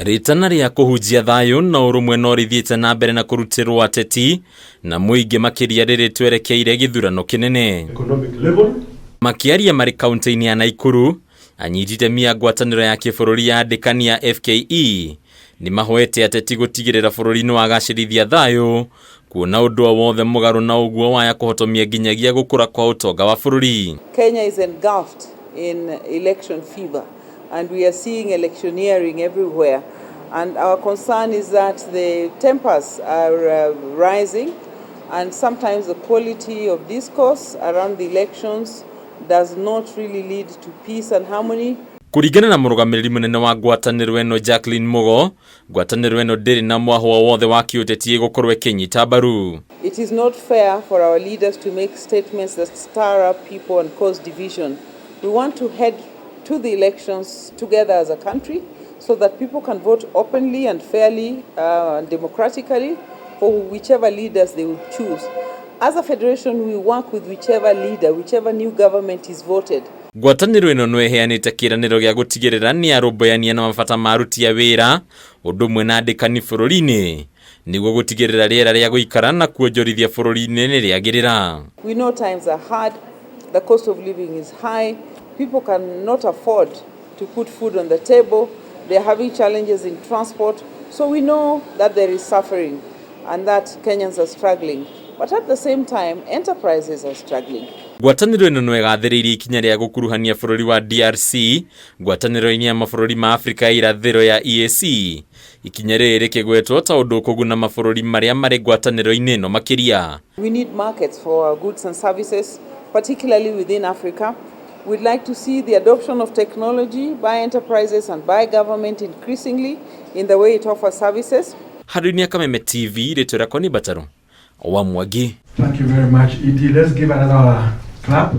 ritana ria kuhunjia thayu na urumwe no rithiite na mbere na kurutirwo ateti na muingi makiria riri twerekeire githurano kinene. Makiaria mari kaunti-ini ya Nakuru, anyitite mia ngwataniro ya kibururi ya andikani ya FKE ni mahoete ateti gutigirira bururi-ini wagacirithia thayu kuona undu wothe mugaru na uguo waya kuhotomia nginyagia gukura kwa utonga wa bururi. Kenya is engulfed in election fever and we are seeing electioneering everywhere, and our concern is that the tempers are rising, and sometimes the quality of discourse around the elections does not really lead to peace and harmony. Kuringana na murugamiriri munene wa Ngwataniro eno Jacqueline Mugo, Ngwataniro eno ndiri na mwaho wothe wa kiothe gukorwo kinyita mbaru. It is not fair for our leaders to make statements that stir up people and cause division. We want to head to the elections together as a country so that people can vote openly and fairly and democratically for whichever leaders they would choose. As a federation, we work with whichever leader, whichever new government is voted. Ngwataniro eno no eheanite kiraniro gia gutigirira ni arumboyania na mabata maruti ya wira undu umwe na andikani bururi-ini niguo gutigirira riera ria guikara na kuonjorithia bururi-ini ni riagirira. We know times are hard, the cost of living is high, people cannot afford to put food on the table, they are having challenges in transport, so we know that there is suffering and that Kenyans are struggling. But at the same time, enterprises are struggling. Ngwataniro eno no egathiririe ikinya ria gukuruhania bururi wa DRC ngwataniro-ini ya mabururi ma Afrika ya irathiro ya EAC, ikinya riri rikigwetwo ta undu kuguna mabururi maria mari ngwataniro-ini eno makiria. We need markets for our goods and services, particularly within Africa. We'd like to see the adoption of technology by enterprises and by government increasingly in the way it offers services. Harunia Kameme TV ritwira kwa ni bataro wa mwagi. Thank you very much, Edie. Let's give another clap.